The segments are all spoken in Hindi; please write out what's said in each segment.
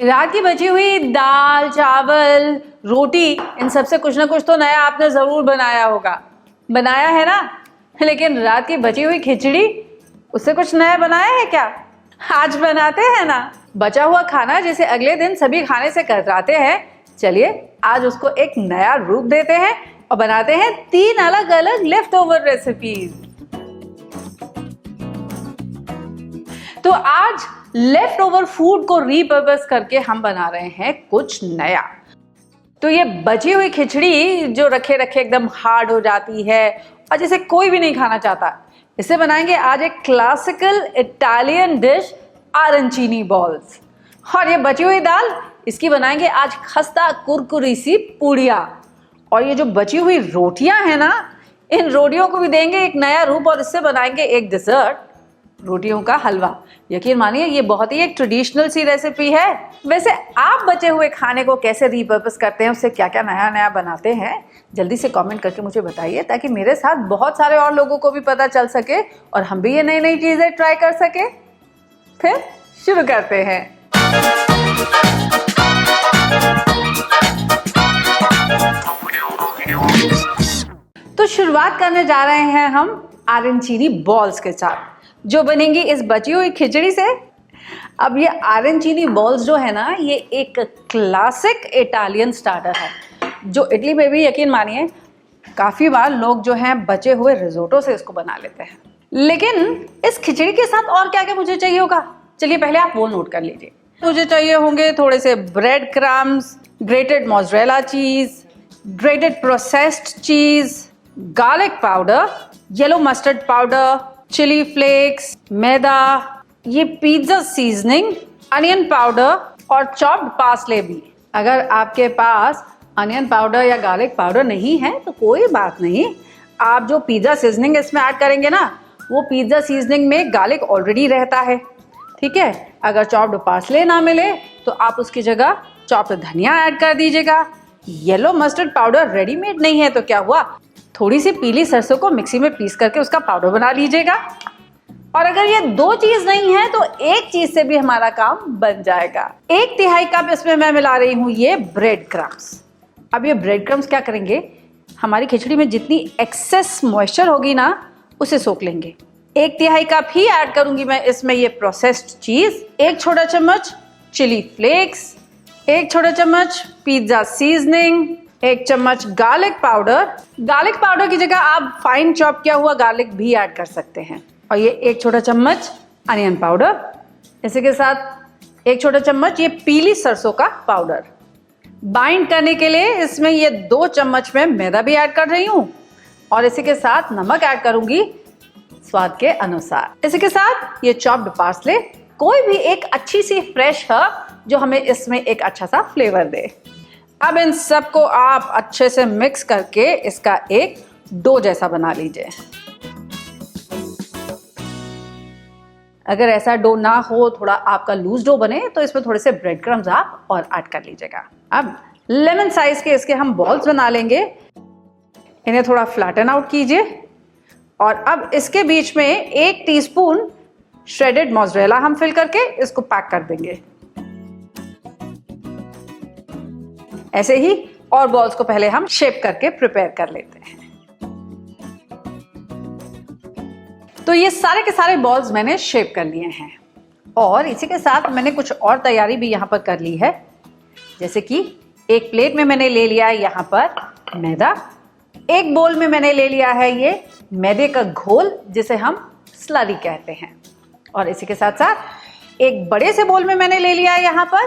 रात की बची हुई दाल, चावल, रोटी, इन सब से कुछ ना कुछ तो नया आपने जरूर बनाया होगा। बनाया है ना? लेकिन रात की बची हुई खिचड़ी, उससे कुछ नया बनाया है क्या? आज बनाते हैं ना। बचा हुआ खाना जिसे अगले दिन सभी खाने से कतराते हैं, चलिए आज उसको एक नया रूप देते हैं और बनाते हैं 3 अलग अलग लेफ्ट ओवर रेसिपीज। तो आज लेफ्ट ओवर फूड को रीपर्पस करके हम बना रहे हैं कुछ नया। तो ये बची हुई खिचड़ी जो रखे रखे एकदम हार्ड हो जाती है और जिसे कोई भी नहीं खाना चाहता, इसे बनाएंगे आज एक क्लासिकल इटालियन डिश, अरांचीनी बॉल्स। और ये बची हुई दाल, इसकी बनाएंगे आज खस्ता कुरकुरी सी पूड़ियाँ। और ये जो बची हुई रोटियां हैं ना, इन रोटियों को भी देंगे एक नया रूप और इससे बनाएंगे एक डिजर्ट, रोटियों का हलवा। यकीन मानिए ये बहुत ही एक ट्रेडिशनल सी रेसिपी है। वैसे आप बचे हुए खाने को कैसे रीपर्पस करते हैं, उससे क्या क्या नया नया बनाते हैं, जल्दी से कमेंट करके मुझे बताइए, ताकि मेरे साथ बहुत सारे और लोगों को भी पता चल सके और हम भी ये नई नई चीजें ट्राई कर सके। फिर शुरू करते हैं। तो शुरुआत करने जा रहे हैं हम अरांचीनी बॉल्स के साथ, जो बनेंगी इस बची हुई खिचड़ी से। अब ये अरांचीनी बॉल्स जो है ना, ये एक क्लासिक इटालियन स्टार्टर है, जो इटली में भी यकीन मानिए काफ़ी बार लोग जो हैं बचे हुए रिजोटो से इसको बना लेते हैं। लेकिन इस खिचड़ी के साथ और क्या क्या मुझे चाहिए होगा, चलिए पहले आप वो नोट कर लीजिए। मुझे चाहिए होंगे थोड़े से bread crumbs, grated mozzarella cheese, grated processed cheese, garlic powder, yellow mustard powder, chilli flakes, maida, ये पिज्जा सीजनिंग, अनियन पाउडर और चॉप्ड पार्सले भी। अगर आपके पास अनियन पाउडर या गार्लिक पाउडर नहीं है तो कोई बात नहीं, आप जो पिज्जा सीजनिंग इसमें ऐड करेंगे ना, वो पिज्जा सीजनिंग में गार्लिक ऑलरेडी रहता है, ठीक है। अगर चॉप्ड पार्सले ना मिले तो आप उसकी जगह चॉप्ड धनिया ऐड कर दीजिएगा। येलो मस्टर्ड पाउडर रेडीमेड नहीं है तो क्या हुआ, थोड़ी सी पीली सरसों को मिक्सी में पीस करके उसका पाउडर बना लीजिएगा। और अगर ये 2 चीज नहीं है तो एक चीज से भी हमारा काम बन जाएगा। 1/3 कप इसमें मैं मिला रही हूँ ये ब्रेड क्रम्स। अब ये ब्रेड क्रम्स क्या करेंगे, हमारी खिचड़ी में जितनी एक्सेस मॉइस्चर होगी ना, उसे सोख लेंगे। 1/3 कप ही ऐड करूंगी मैं इसमें ये प्रोसेस्ड चीज, 1 छोटा चम्मच चिली फ्लेक्स, 1 छोटा चम्मच पिज्जा सीजनिंग, 1 चम्मच गार्लिक पाउडर। गार्लिक पाउडर की जगह आप फाइन चॉप किया हुआ गार्लिक भी ऐड कर सकते हैं। और ये 1 छोटा चम्मच अनियन पाउडर, इसी के साथ 1 छोटा चम्मच ये पीली सरसों का पाउडर। बाइंड करने के लिए इसमें ये 2 चम्मच में मैदा भी ऐड कर रही हूँ और इसी के साथ नमक ऐड करूंगी स्वाद के अनुसार। इसी के साथ ये चॉप्ड पार्सले, कोई भी एक अच्छी सी फ्रेश हर्ब जो हमें इसमें एक अच्छा सा फ्लेवर दे। अब इन सबको आप अच्छे से मिक्स करके इसका एक डो जैसा बना लीजिए। अगर ऐसा डो ना हो, थोड़ा आपका लूज डो बने, तो इसमें थोड़े से ब्रेड क्रम्स आप और ऐड कर लीजिएगा। अब लेमन साइज के इसके हम बॉल्स बना लेंगे। इन्हें थोड़ा फ्लैटन आउट कीजिए और अब इसके बीच में 1 टीस्पून श्रेडेड मोज़रेला हम फिल करके इसको पैक कर देंगे। ऐसे ही और बॉल्स को पहले हम शेप करके प्रिपेयर कर लेते हैं। तो ये सारे के सारे बॉल्स मैंने शेप कर लिए हैं और इसी के साथ मैंने कुछ और तैयारी भी यहाँ पर कर ली है। जैसे कि एक प्लेट में मैंने ले लिया है यहाँ पर मैदा, एक बोल में मैंने ले लिया है ये मैदे का घोल जिसे हम स्लरी कहते हैं, और इसी के साथ साथ एक बड़े से बोल में मैंने ले लिया है यहाँ पर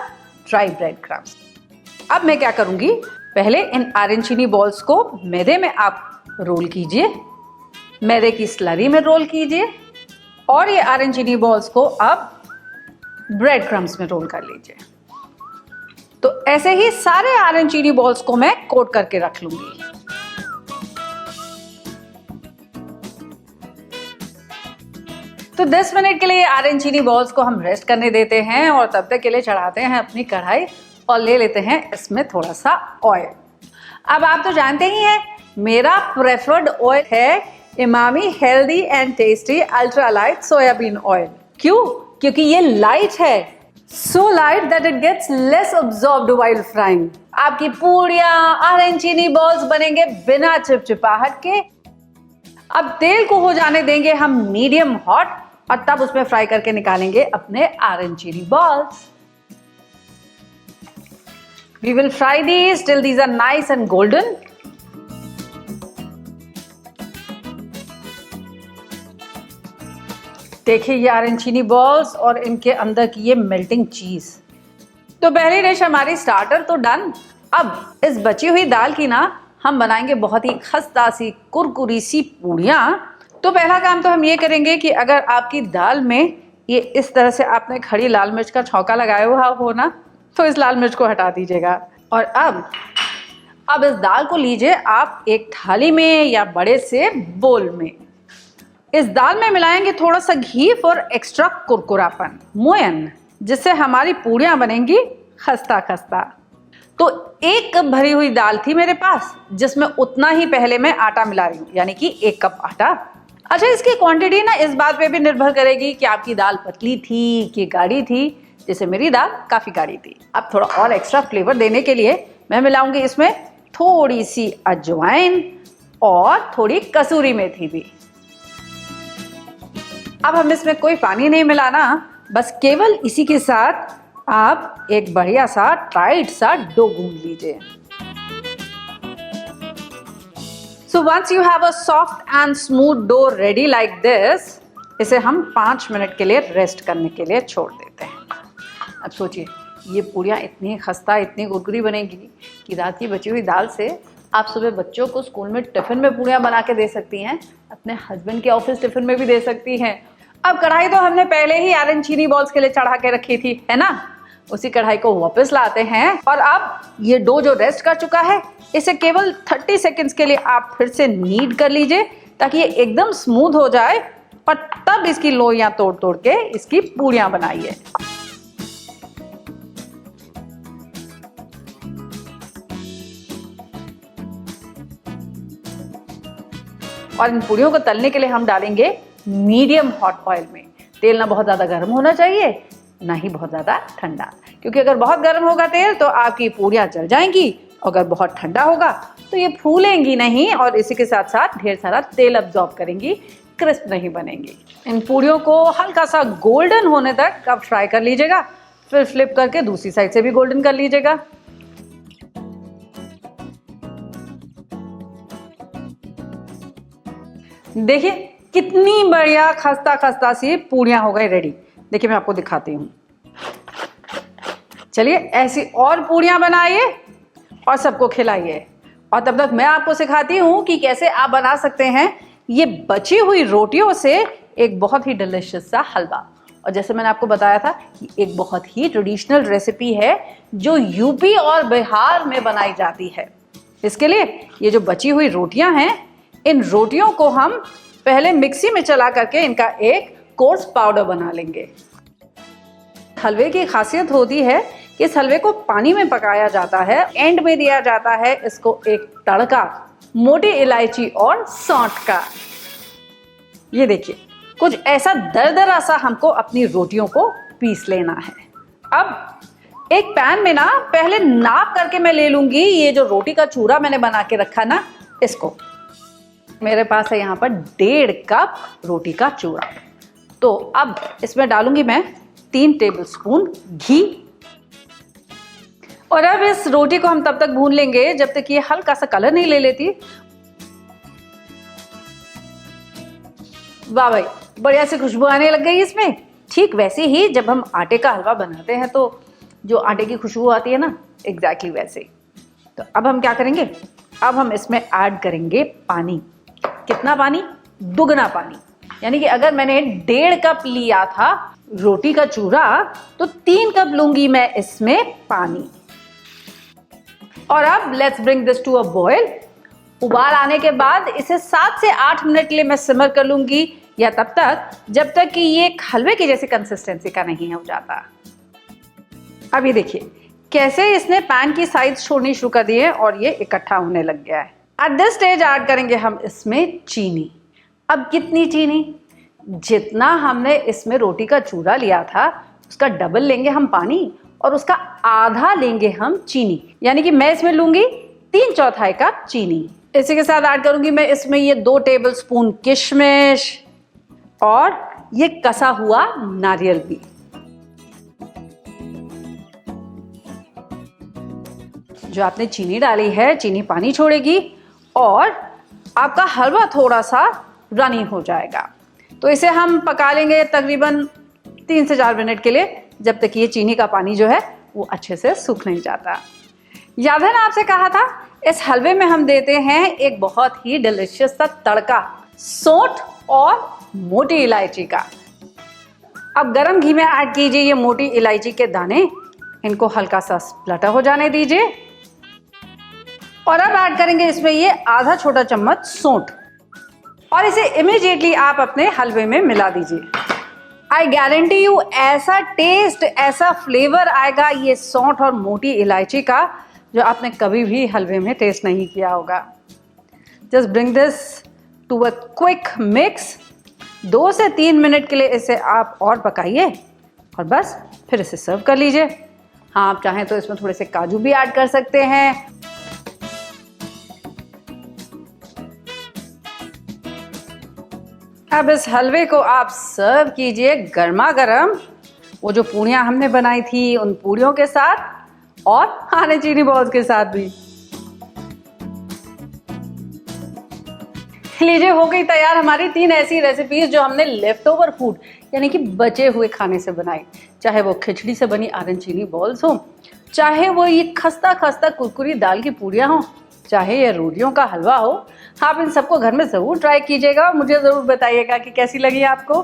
ड्राई ब्रेड क्रम्स। अब मैं क्या करूंगी, पहले इन अरांचीनी बॉल्स को मैदे में आप रोल कीजिए, मैदे की स्लरी में रोल कीजिए और ये अरांचीनी बॉल्स को अब ब्रेड क्रम्स में रोल कर लीजिए। तो ऐसे ही सारे अरांचीनी बॉल्स को मैं कोट करके रख लूंगी। तो 10 मिनट के लिए अरांचीनी बॉल्स को हम रेस्ट करने देते हैं और तब तक के लिए चढ़ाते हैं अपनी कढ़ाई और ले लेते हैं इसमें थोड़ा सा ऑयल। अब आप तो जानते ही हैं मेरा प्रेफर्ड ऑयल है Emami healthy and tasty ultra light soybean oil. क्यों? क्योंकि ये लाइट है, so light that it gets less absorbed while frying. आपकी पूड़ियां अरेंचीनी बॉल्स बनेंगे बिना चिपचिपाहट के। अब तेल को हो जाने देंगे हम मीडियम हॉट और तब उसमें फ्राई करके निकालेंगे अपने अरेंचीनी balls. We will fry these till these are nice and golden. देखिए ये अरेंचीनी बॉल्स और इनके अंदर की ये मेल्टिंग चीज। तो पहली डिश हमारी स्टार्टर तो डन। अब इस बची हुई दाल की ना हम बनाएंगे बहुत ही खस्ता सी कुरकुरी सी पूड़ियाँ। तो पहला काम तो हम ये करेंगे कि अगर आपकी दाल में ये इस तरह से आपने खड़ी लाल मिर्च का छौंका लगाया हुआ हो ना, तो इस लाल मिर्च को हटा दीजिएगा। और अब इस दाल को लीजिए आप एक थाली में या बड़े से बोल में। इस दाल में मिलाएंगे थोड़ा सा घी फॉर एक्स्ट्रा कुरकुरापन, मोयन, जिससे हमारी पूड़ियाँ बनेंगी खस्ता खस्ता। तो 1 कप भरी हुई दाल थी मेरे पास, जिसमें उतना ही पहले मैं आटा मिला रही हूँ, यानी कि 1 कप आटा। अच्छा, इसकी क्वांटिटी ना इस बात पे भी निर्भर करेगी कि आपकी दाल पतली थी कि गाढ़ी थी। जैसे मेरी दाल काफ़ी गाढ़ी थी। अब थोड़ा और एक्स्ट्रा फ्लेवर देने के लिए मैं मिलाऊंगी इसमें थोड़ी सी अजवाइन और थोड़ी कसूरी मेथी भी। अब हम इसमें कोई पानी नहीं मिलाना, बस केवल इसी के साथ आप एक बढ़िया सा टाइट सा डो गूंद लीजिए। So once you have a soft and smooth dough ready like this, इसे हम 5 मिनट के लिए रेस्ट करने के लिए छोड़ देते हैं। अब सोचिए ये पूड़ियाँ इतनी खस्ता इतनी कुरकुरी बनेगी कि रात की बची हुई दाल से आप सुबह बच्चों को स्कूल में टिफिन में पूड़ियाँ बना के दे सकती हैं, अपने हस्बैंड के ऑफिस टिफिन में भी दे सकती हैं। अब कढ़ाई तो हमने पहले ही अरेंचीनी बॉल्स के लिए चढ़ा के रखी थी, है ना। उसी कढ़ाई को वापस लाते हैं और अब ये डो जो रेस्ट कर चुका है इसे केवल 30 सेकेंड्स के लिए आप फिर से नीड कर लीजिए ताकि ये एकदम स्मूथ हो जाए और तब इसकी लोइयां तोड़ तोड़ के इसकी पूड़ियां बनाइए। और इन पूड़ियों को तलने के लिए हम डालेंगे मीडियम हॉट ऑयल में। तेल ना बहुत ज़्यादा गर्म होना चाहिए ना ही बहुत ज़्यादा ठंडा, क्योंकि अगर बहुत गर्म होगा तेल तो आपकी पूड़ियाँ जल जाएंगी, अगर बहुत ठंडा होगा तो ये फूलेंगी नहीं और इसी के साथ साथ ढेर सारा तेल अब्जॉर्ब करेंगी, क्रिस्प नहीं बनेंगी। इन पूड़ियों को हल्का सा गोल्डन होने तक आप फ्राई कर लीजिएगा, फिर फ्लिप करके दूसरी साइड से भी गोल्डन कर लीजिएगा। देखिए कितनी बढ़िया खस्ता खस्ता सी पूड़ियाँ हो गई रेडी। देखिए मैं आपको दिखाती हूँ। चलिए ऐसी और पूड़ियाँ बनाइए और सबको खिलाइए। और तब तक मैं आपको सिखाती हूँ कि कैसे आप बना सकते हैं ये बची हुई रोटियों से एक बहुत ही डिलिशियस सा हलवा। और जैसे मैंने आपको बताया था कि एक बहुत ही ट्रेडिशनल रेसिपी है जो यूपी और बिहार में बनाई जाती है। इसके लिए ये जो बची हुई रोटियां हैं, इन रोटियों को हम पहले मिक्सी में चला करके इनका एक कोर्स पाउडर बना लेंगे। हलवे की खासियत होती है कि इस हलवे को पानी में पकाया जाता है, एंड में दिया जाता है इसको एक तड़का मोटी इलायची और सौंठ का। ये देखिए कुछ ऐसा दरदरा सा हमको अपनी रोटियों को पीस लेना है। अब एक पैन में ना पहले नाप करके मैं ले लूंगी ये जो रोटी का चूरा मैंने बना के रखा ना, इसको। मेरे पास है यहाँ पर 1.5 कप रोटी का चूरा। तो अब इसमें डालूंगी मैं 3 टेबलस्पून घी। और अब इस रोटी को हम तब तक भून लेंगे जब तक ये हल्का सा कलर नहीं ले लेती। वाह भाई, बढ़िया सी खुशबू आने लग गई इसमें। ठीक वैसे ही जब हम आटे का हलवा बनाते हैं तो जो आटे की खुशबू आती है ना, एग्जैक्टली वैसे। तो अब हम क्या करेंगे, अब हम इसमें ऐड करेंगे पानी। कितना पानी? दुगना पानी। यानी कि अगर मैंने 1.5 कप लिया था रोटी का चूरा तो 3 कप लूंगी मैं इसमें पानी। और अब let's bring this to a boil. उबाल आने के बाद इसे 7 से 8 मिनट के लिए मैं सिमर कर लूंगी, या तब तक जब तक कि ये हलवे की जैसी कंसिस्टेंसी का नहीं हो जाता। अब ये देखिए कैसे इसने पैन की साइज छोड़नी शुरू कर दी है और ये इकट्ठा होने लग गया है। एट दिस स्टेज ऐड करेंगे हम इसमें चीनी। अब कितनी चीनी? जितना हमने इसमें रोटी का चूरा लिया था उसका डबल लेंगे हम पानी और उसका आधा लेंगे हम चीनी, यानी कि मैं इसमें लूंगी 3/4 कप चीनी। इसी के साथ ऐड करूंगी मैं इसमें ये 2 टेबलस्पून किशमिश और ये कसा हुआ नारियल भी। जो आपने चीनी डाली है, चीनी पानी छोड़ेगी और आपका हलवा थोड़ा सा रनी हो जाएगा। तो इसे हम पका लेंगे तकरीबन 3 से 4 मिनट के लिए, जब तक ये चीनी का पानी जो है वो अच्छे से सूख नहीं जाता। याद है ना आपसे कहा था इस हलवे में हम देते हैं एक बहुत ही डिलिशियस सा तड़का सौंठ और मोटी इलायची का। अब गरम घी में ऐड कीजिए ये मोटी इलायची के दाने, इनको हल्का सा स्प्लटर हो जाने दीजिए और अब ऐड करेंगे इसमें ये आधा छोटा चम्मच सौंठ और इसे इमीडिएटली आप अपने हलवे में मिला दीजिए। आई गारंटी यू ऐसा टेस्ट, ऐसा फ्लेवर आएगा ये सौंठ और मोटी इलायची का जो आपने कभी भी हलवे में टेस्ट नहीं किया होगा। Just bring this to a quick mix. 2 से 3 मिनट के लिए इसे आप और पकाइए और बस फिर इसे सर्व कर लीजिए। हाँ, आप चाहें तो इसमें थोड़े से काजू भी ऐड कर सकते हैं। अब इस हलवे को आप सर्व कीजिए गर्मा गर्म, वो जो पूड़ियाँ हमने बनाई थी उन पूड़ियों के साथ और आने चीनी बॉल्स के साथ भी। लीजिए, हो गई तैयार हमारी 3 ऐसी रेसिपीज जो हमने लेफ्ट ओवर फूड यानी कि बचे हुए खाने से बनाई। चाहे वो खिचड़ी से बनी आरन चीनी बॉल्स हो, चाहे वो ये खस्ता खस्ता कुरकुरी दाल की पूड़ियाँ हो, चाहे ये रोटियों का हलवा हो, आप इन सबको घर में ज़रूर ट्राई कीजिएगा और मुझे ज़रूर बताइएगा कि कैसी लगी आपको।